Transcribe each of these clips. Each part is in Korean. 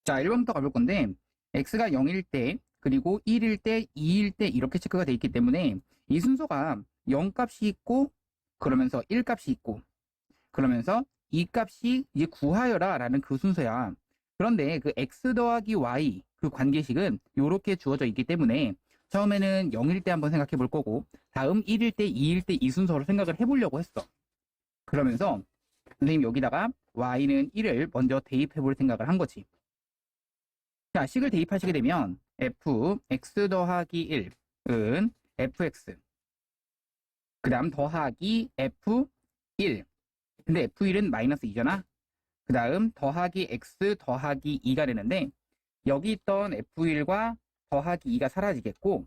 자, 1번부터 가볼 건데, x가 0일 때, 그리고 1일 때, 2일 때 이렇게 체크가 돼 있기 때문에 이 순서가 0 값이 있고, 그러면서 1 값이 있고, 그러면서 2 값이 이제 구하여라 라는 그 순서야. 그런데 그 x 더하기 y 그 관계식은 이렇게 주어져 있기 때문에 처음에는 0일 때 한번 생각해 볼 거고, 다음 1일 때, 2일 때 이 순서로 생각을 해보려고 했어. 그러면서 선생님 여기다가 y는 1을 먼저 대입해 볼 생각을 한 거지. 자, 식을 대입하시게 되면 fx 더하기 1은 fx, 그 다음 더하기 f1, 근데 f1은 마이너스 2잖아. 그 다음 더하기 x 더하기 2가 되는데, 여기 있던 f1과 더하기 2가 사라지겠고,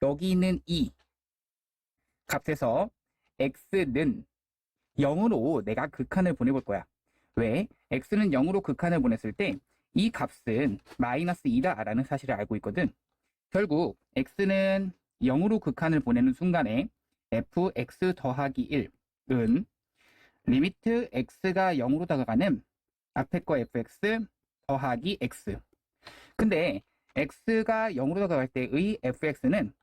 여기 있는 2 값에서 x는 0으로 내가 극한을 보내볼 거야. 왜? x는 0으로 극한을 보냈을 때 이 값은 마이너스 2다라는 사실을 알고 있거든. 결국 x는 0으로 극한을 보내는 순간에 fx 더하기 1은 리미트 x가 0으로 다가가는 앞에 거 fx 더하기 x. 근데 x가 0으로 다가갈 때의 fx는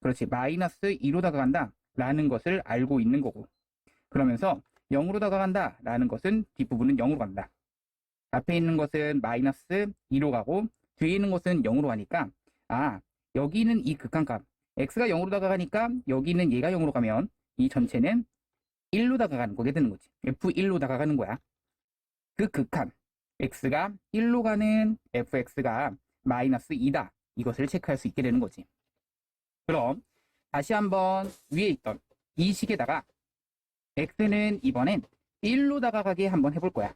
그렇지 마이너스 2로 다가간다 라는 것을 알고 있는 거고, 그러면서 0으로 다가간다 라는 것은 뒷부분은 0으로 간다. 앞에 있는 것은 마이너스 2로 가고 뒤에 있는 것은 0으로 가니까, 아, 여기는 이 극한값 x가 0으로 다가가니까 여기는 얘가 0으로 가면 이 전체는 1로 다가가는 거게 되는 거지. f1로 다가가는 거야. 그 극한 x가 1로 가는 fx가 마이너스 2다, 이것을 체크할 수 있게 되는 거지. 그럼 다시 한번 위에 있던 이 식에다가 x는 이번엔 1로 다가가게 한번 해볼 거야.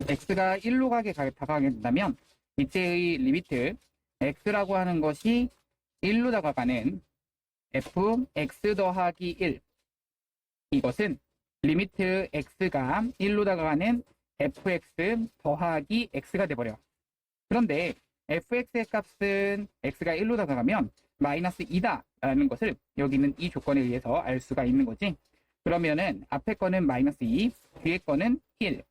x가 1로 다가가게 된다면 이때의 리미트 x라고 하는 것이 1로 다가가는 fx 더하기 1, 이것은 리미트 x가 1로 다가가는 fx 더하기 x가 돼버려. 그런데 fx의 값은 x가 1로 다가가면 마이너스 2다 라는 것을 여기 있는 이 조건에 의해서 알 수가 있는 거지. 그러면은 앞에 거는 마이너스 2, 뒤에 거는 1.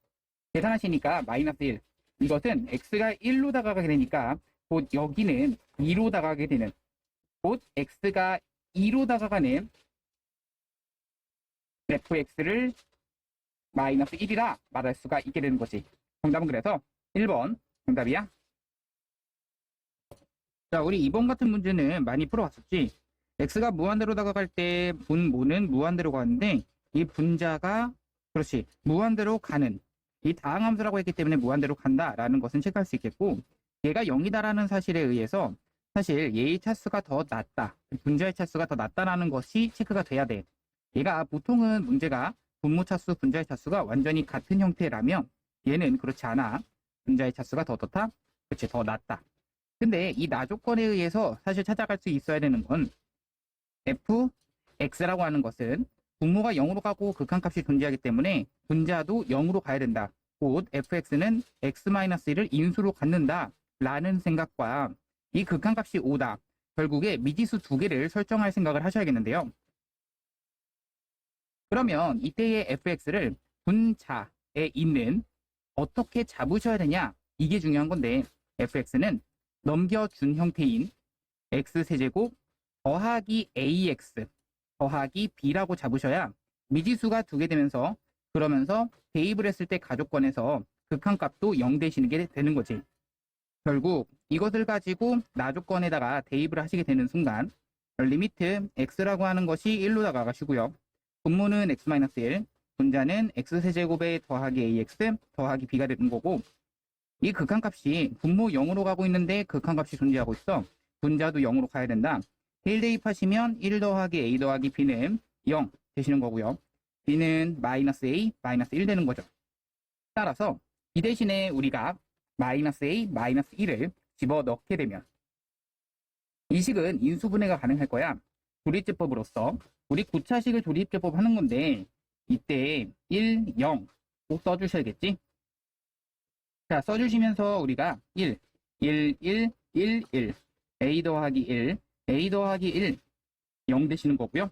계산하시니까 마이너스 1. 이것은 x가 1로 다가가게 되니까 곧 여기는 2로 다가가게 되는, 곧 x가 2로 다가가는 fx를 마이너스 1이라 말할 수가 있게 되는 거지. 정답은 그래서 1번 정답이야. 자, 우리 이번 같은 문제는 많이 풀어봤었지. x가 무한대로 다가갈 때 분모는 무한대로 가는데, 이 분자가 그렇지 무한대로 가는 이 다항함수라고 했기 때문에 무한대로 간다라는 것은 체크할 수 있겠고, 얘가 0이다라는 사실에 의해서 사실 얘의 차수가 더 낮다, 분자의 차수가 더 낮다라는 것이 체크가 돼야 돼. 얘가 보통은 문제가 분모 차수, 분자의 차수가 완전히 같은 형태라면 얘는 그렇지 않아. 분자의 차수가 더 어떻다? 그렇지, 더 낮다. 근데 이 나조건에 의해서 사실 찾아갈 수 있어야 되는 건 fx라고 하는 것은 분모가 0으로 가고 극한값이 존재하기 때문에 분자도 0으로 가야 된다. 곧 fx는 x-1을 인수로 갖는다 라는 생각과 이 극한값이 5다. 결국에 미지수 두 개를 설정할 생각을 하셔야겠는데요. 그러면 이때의 fx를 분자에 있는 어떻게 잡으셔야 되냐, 이게 중요한 건데, fx는 넘겨준 형태인 x세제곱 더하기 ax 더하기 b라고 잡으셔야 미지수가 두 개 되면서, 그러면서 대입을 했을 때 가족권에서 극한값도 0 되시는 게 되는 거지. 결국 이것을 가지고 나조건에다가 대입을 하시게 되는 순간 리미트 x라고 하는 것이 1로 다가가시고요. 분모는 x-1, 분자는 x세제곱에 더하기 ax 더하기 b가 되는 거고, 이 극한값이 분모 0으로 가고 있는데 극한값이 존재하고 있어. 분자도 0으로 가야 된다. 1 대입하시면 1 더하기 a 더하기 b는 0 되시는 거고요. b는 마이너스 a, 마이너스 1 되는 거죠. 따라서 이 대신에 우리가 마이너스 a, 마이너스 1을 집어넣게 되면 이 식은 인수분해가 가능할 거야. 조립제법으로서 우리 9차식을 조립제법 하는 건데, 이때 1, 0 꼭 써주셔야겠지? 자, 써주시면서 우리가 1, 1, 1, 1, 1, a 더하기 1, a 더하기 1, 0 되시는 거고요.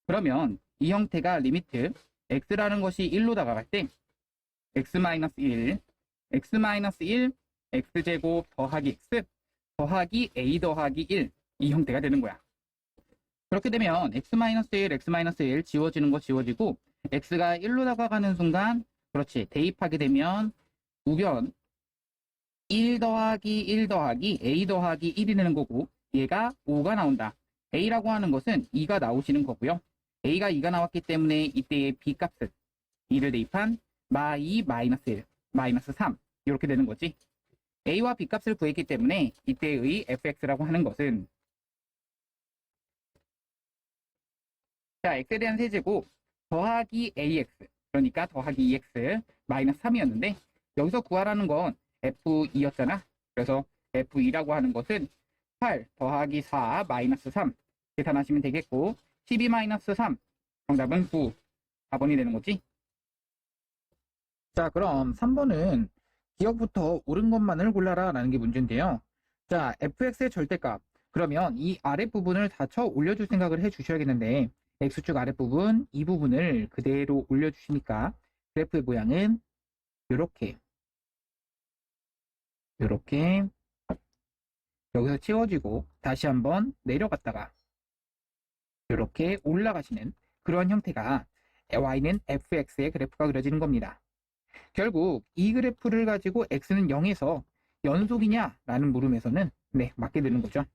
그러면 이 형태가 리미트 x라는 것이 1로 다가갈 때 x-1, x-1 x제곱 더하기 x 더하기 a 더하기 1 이 형태가 되는 거야. 그렇게 되면 x-1, x-1 지워지는 거 지워지고 x가 1로 다가가는 순간 그렇지 대입하게 되면 우변 1 더하기 1 더하기 a 더하기 1이 되는 거고 얘가 5가 나온다. a라고 하는 것은 2가 나오시는 거고요. a가 2가 나왔기 때문에 이때의 b 값은 2를 대입한 마2 마이너스 1 마이너스 3 이렇게 되는 거지. a와 b 값을 구했기 때문에 이때의 fx라고 하는 것은 자 x에 대한 세제곱 더하기 ax 그러니까 더하기 2x 마이너스 3이었는데 여기서 구하라는 건 f2였잖아. 그래서 f2라고 하는 것은 8 더하기 4 마이너스 3 계산하시면 되겠고 12 마이너스 3 정답은 9 4번이 되는 거지. 자 그럼 3번은 기억부터 옳은 것만을 골라라 라는 게 문제인데요. 자 fx의 절대값 그러면 이 아랫부분을 다 쳐 올려줄 생각을 해 주셔야겠는데 x축 아랫부분 이 부분을 그대로 올려주시니까 그래프의 모양은 이렇게 여기서 채워지고 다시 한번 내려갔다가 이렇게 올라가시는 그러한 형태가 y는 fx의 그래프가 그려지는 겁니다. 결국 이 그래프를 가지고 x는 0에서 연속이냐 라는 물음에서는 네 맞게 되는 거죠.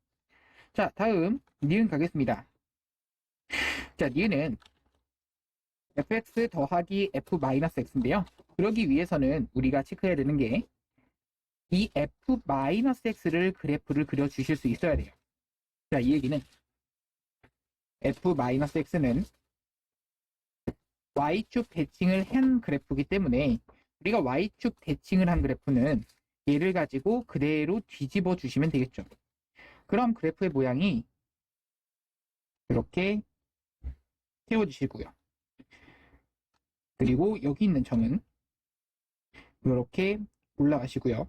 자 다음 니은 가겠습니다. 자 니은은 fx 더하기 f-x인데요. 그러기 위해서는 우리가 체크해야 되는 게 이 f-x를 그래프를 그려주실 수 있어야 돼요. 자, 이 얘기는 f-x는 y축 대칭을 한 그래프이기 때문에 우리가 y축 대칭을 한 그래프는 얘를 가지고 그대로 뒤집어 주시면 되겠죠. 그럼 그래프의 모양이 이렇게 세워주시고요. 그리고 여기 있는 점은 이렇게 올라가시고요.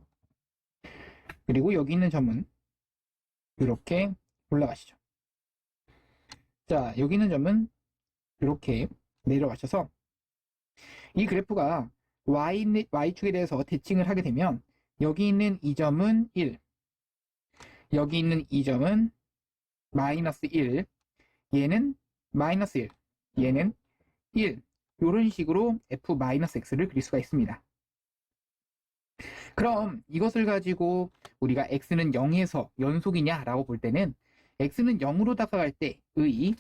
그리고 여기 있는 점은 이렇게 올라가시죠. 자, 여기 있는 점은 이렇게 내려가셔서 이 그래프가 y축에 대해서 대칭을 하게 되면 여기 있는 이 점은 1, 여기 있는 이 점은 마이너스 1, 얘는 마이너스 1, 얘는 1 이런 식으로 f-x를 그릴 수가 있습니다. 그럼 이것을 가지고 우리가 x는 0에서 연속이냐라고 볼 때는 x는 0으로 다가갈 때의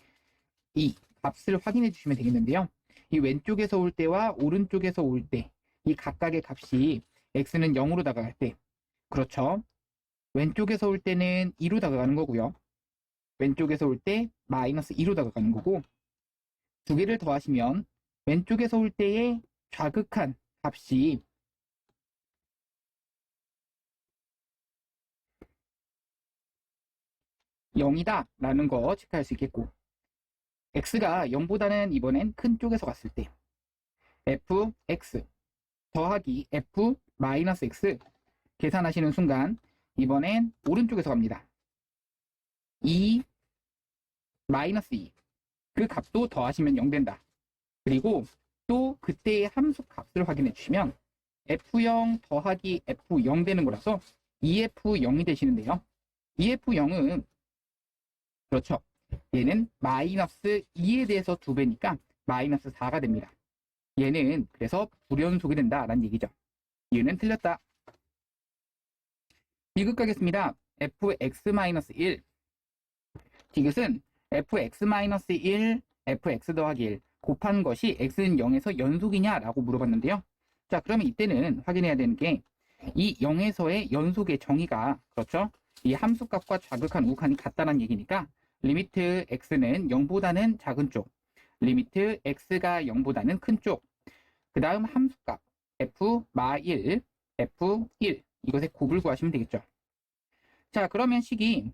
이 값을 확인해 주시면 되겠는데요. 이 왼쪽에서 올 때와 오른쪽에서 올 때 이 각각의 값이 x는 0으로 다가갈 때 그렇죠. 왼쪽에서 올 때는 2로 다가가는 거고요. 왼쪽에서 올 때 마이너스 2로 다가가는 거고 두 개를 더하시면 왼쪽에서 올 때의 좌극한 값이 (0이다) 라는 거 체크할 수 있겠고 x가 0보다는 이번엔 큰 쪽에서 갔을 때 fx 더하기 f-x 계산하시는 순간 이번엔 오른쪽에서 갑니다. 2 마이너스 2 그 값도 더하시면 0 된다. 그리고 또 그때의 함수 값을 확인해 주시면 f0 더하기 f0 되는 거라서 2f0이 되시는데요. 2f0은 그렇죠. 얘는 마이너스 2에 대해서 2배니까 마이너스 4가 됩니다. 얘는 그래서 불연속이 된다라는 얘기죠. 얘는 틀렸다. 디귿 가겠습니다. fx-1 디귿은 fx-1 fx 더하기 1 곱한 것이 x는 0에서 연속이냐라고 물어봤는데요. 자 그러면 이때는 확인해야 되는 게 이 0에서의 연속의 정의가 그렇죠. 이 함수값과 좌극한 우극한이 같다는 얘기니까 리미트 x는 0보다는 작은 쪽, 리미트 x가 0보다는 큰 쪽, 그 다음 함수값 f-1, f1 이것의 곱을 구하시면 되겠죠. 자 그러면 식이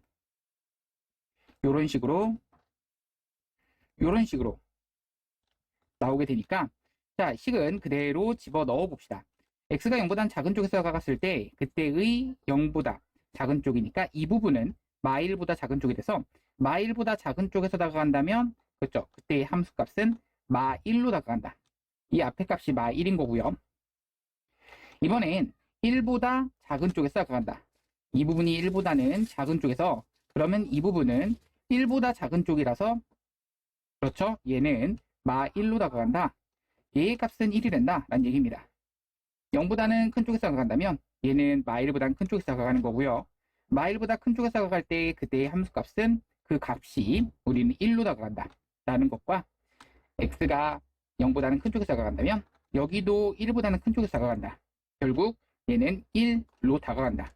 요런 식으로 나오게 되니까 자 식은 그대로 집어 넣어 봅시다. x가 0보다는 작은 쪽에서 다가갔을 때 그때의 0보다 작은 쪽이니까 이 부분은 마1보다 작은 쪽이 돼서 마1보다 작은 쪽에서 다가간다면 그렇죠. 그때의 함수값은 마1로 다가간다. 이 앞에 값이 마1인 거고요. 이번엔 1보다 작은 쪽에서 다가간다. 이 부분이 1보다는 작은 쪽에서, 그러면 이 부분은 1보다 작은 쪽이라서, 그렇죠? 얘는 마 1로 다가간다. 얘의 값은 1이 된다 라는 얘기입니다. 0보다는 큰 쪽에서 다가간다면 얘는 마 1보다는 큰 쪽에서 다가가는 거고요. 마 1보다 큰 쪽에서 다가갈 때 그때의 함수값은 그 값이 우리는 1로 다가간다 라는 것과, x가 0보다는 큰 쪽에서 다가간다면 여기도 1보다는 큰 쪽에서 다가간다. 결국 얘는 1로 다가간다.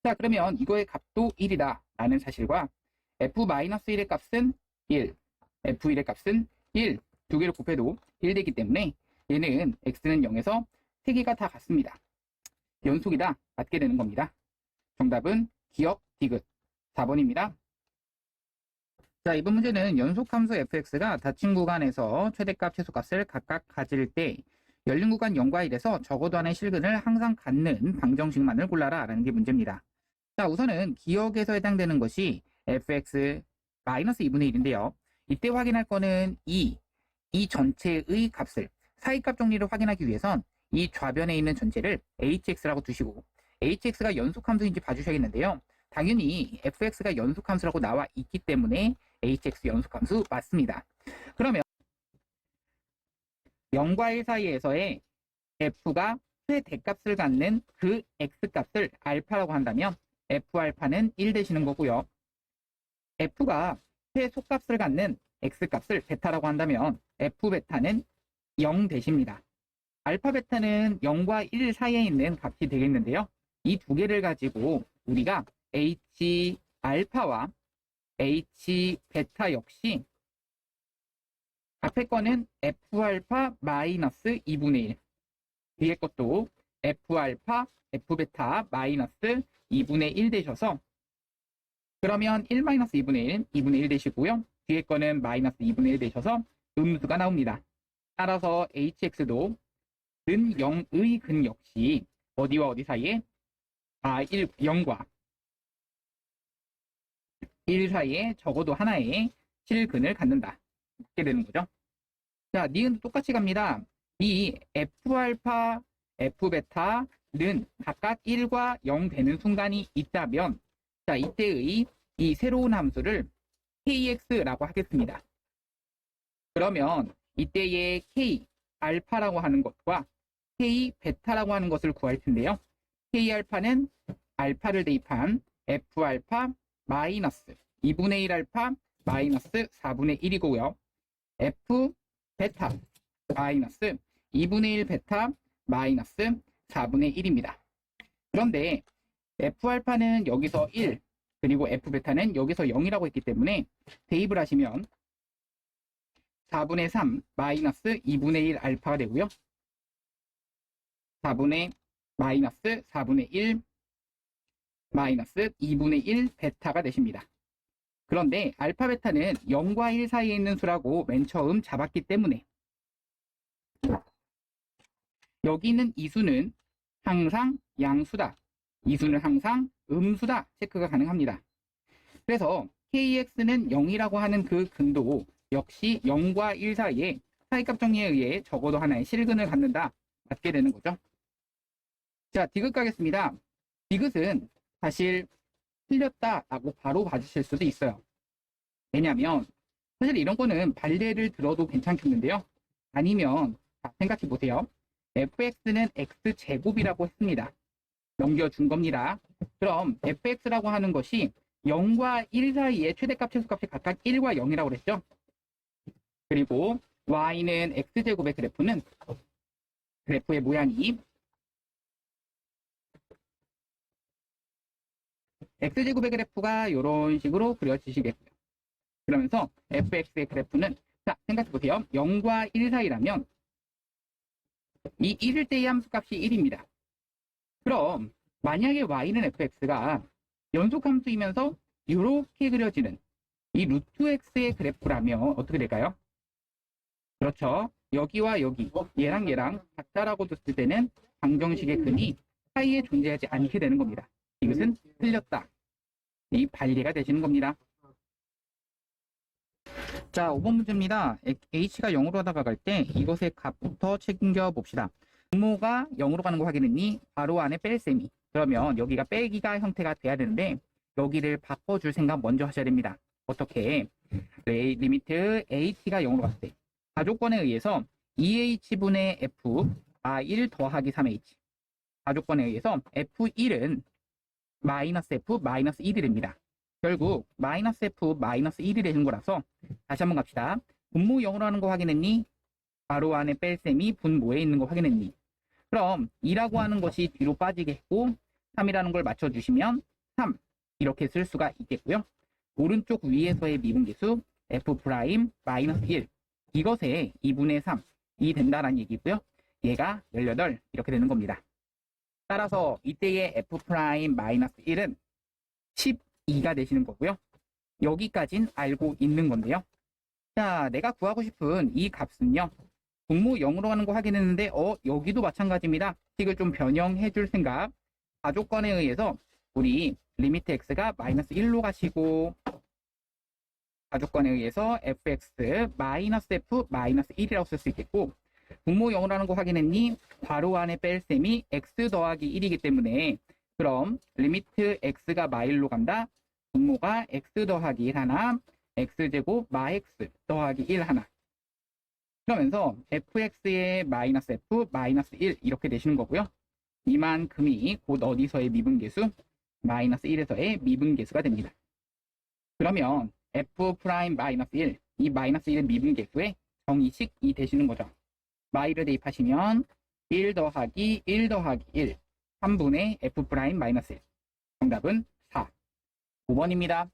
자, 그러면 이거의 값도 1이다 라는 사실과 f-1의 값은 1, f1의 값은 1, 두 개를 곱해도 1 되기 때문에 얘는 x는 0에서 3개가 다 같습니다. 연속이다. 맞게 되는 겁니다. 정답은 기억 디귿 4번입니다. 자, 이번 문제는 연속함수 fx가 닫힌 구간에서 최대값, 최소값을 각각 가질 때 열린 구간 0과 1에서 적어도 하나의 실근을 항상 갖는 방정식만을 골라라 라는 게 문제입니다. 자, 우선은 기억에서 해당되는 것이 fx-2분의 1인데요. 이때 확인할 거는 이 전체의 값을, 사이값 정리를 확인하기 위해선 이 좌변에 있는 전체를 hx라고 두시고, hx가 연속함수인지 봐주셔야겠는데요. 당연히 fx가 연속함수라고 나와 있기 때문에 hx 연속함수 맞습니다. 그러면 0과 1 사이에서의 f가 최대값을 갖는 그 x값을 알파라고 한다면 f알파는 1 되시는 거고요. f가 최소값을 갖는 x값을 베타라고 한다면 f베타는 0 되십니다. 알파 베타는 0과 1 사이에 있는 값이 되겠는데요. 이 두 개를 가지고 우리가 h 알파와 h 베타 역시 앞에 거는 f알파 마이너스 2분의 1, 뒤에 것도 f알파 f베타 마이너스 2분의 1 되셔서, 그러면 1 마이너스 2분의 1, 2분의 1 되시고요. 뒤에 거는 마이너스 2분의 1 되셔서 음수가 나옵니다. 따라서 hx도 는 0의 근 역시 어디와 어디 사이에? 0과 1 사이에 적어도 하나의 실근을 갖는다. 이렇게 되는 거죠. 자, 니은도 똑같이 갑니다. 이 f알파, f베타는 각각 1과 0 되는 순간이 있다면, 자, 이때의 이 새로운 함수를 kx라고 하겠습니다. 그러면 이때의 k 알파라고 하는 것과 k 베타라고 하는 것을 구할 텐데요. k 알파는 알파를 대입한 f알파 마이너스 2분의 1 알파 마이너스 4분의 1이고요. f 베타 마이너스 2분의 1 베타 마이너스 4분의 1입니다. 그런데 f알파는 여기서 1, 그리고 f베타는 여기서 0이라고 했기 때문에 대입을 하시면 4분의 3 마이너스 2분의 1 알파가 되고요. 4분의 마이너스 4분의 1 마이너스 2분의 1 베타가 되십니다. 그런데 알파 베타는 0과 1 사이에 있는 수라고 맨 처음 잡았기 때문에 여기 있는 이 수는 항상 양수다, 이 수는 항상 음수다 체크가 가능합니다. 그래서 kx는 0이라고 하는 그 근도 역시 0과 1 사이에 사이값 정리에 의해 적어도 하나의 실근을 갖는다. 맞게 되는 거죠. 자, 디귿 가겠습니다. 디귿은 사실 틀렸다라고 바로 봐주실 수도 있어요. 왜냐하면 사실 이런 거는 발례를 들어도 괜찮겠는데요. 아니면 생각해 보세요. fx는 x제곱이라고 했습니다. 넘겨준 겁니다. 그럼 fx라고 하는 것이 0과 1 사이에 최대값, 최소값이 각각 1과 0이라고 그랬죠. 그리고 y는 x제곱의 그래프의 모양이 x제곱의 그래프가 이런 식으로 그려지시겠고요. 그러면서 fx의 그래프는, 자, 생각해보세요. 0과 1 사이라면 이 1일 때의 함수값이 1입니다. 그럼 만약에 y는 fx가 연속함수이면서 이렇게 그려지는 이 루트 x의 그래프라면 어떻게 될까요? 그렇죠. 여기와 여기, 얘랑 얘랑 같다라고 뒀을 때는 방정식의 근이 사이에 존재하지 않게 되는 겁니다. 이것은 틀렸다. 이 반리가 되시는 겁니다. 자, 5번 문제입니다. h가 0으로 다가갈 때 이것의 값부터 챙겨 봅시다. 분모가 0으로 가는 거 확인했니? 괄호 안에 뺄셈이. 그러면 여기가 빼기가 형태가 돼야 되는데 여기를 바꿔줄 생각 먼저 하셔야 됩니다. 어떻게? 리미트 AT가 0으로 갔을 때 가조건에 의해서 2H분의 F R1 더하기 3H 가조건에 의해서 F1은 마이너스 F 마이너스 1이 됩니다. 결국 마이너스 F 마이너스 1이 되는 거라서 다시 한번 갑시다. 분모 0으로 하는 거 확인했니? 괄호 안에 뺄셈이 분모에 있는 거 확인했니? 그럼 2라고 하는 것이 뒤로 빠지게 했고 3이라는 걸 맞춰주시면 3 이렇게 쓸 수가 있겠고요. 오른쪽 위에서의 미분계수 F 프라임 마이너스 1 이것에 2분의 3이 된다는 얘기고요. 얘가 18 이렇게 되는 겁니다. 따라서 이때의 F 프라임 마이너스 1은 12가 되시는 거고요. 여기까진 알고 있는 건데요. 자, 내가 구하고 싶은 이 값은요. 분모 0으로 하는 거 확인했는데 여기도 마찬가지입니다. 식을 좀 변형해 줄 생각. 가조건에 의해서 우리 리미트 x가 마이너스 1로 가시고 가조건에 의해서 fx 마이너스 f 마이너스 1이라고 쓸 수 있겠고 분모 0으로 하는 거 확인했니? 괄호 안에 뺄셈이 x 더하기 1이기 때문에 그럼 리미트 x가 마일로 간다. 분모가 x 더하기 1 하나 x제곱 마x 더하기 1 하나 그러면서 fx의 마이너스 f 마이너스 1 이렇게 되시는 거고요. 이만큼이 곧 어디서의 미분계수? 마이너스 1에서의 미분계수가 됩니다. 그러면 f 프라임 마이너스 1, 이 마이너스 1의 미분계수의 정의식이 되시는 거죠. 마이를 대입하시면 1 더하기 1 더하기 1, 3분의 f 프라임 마이너스 1. 정답은 4. 5번입니다.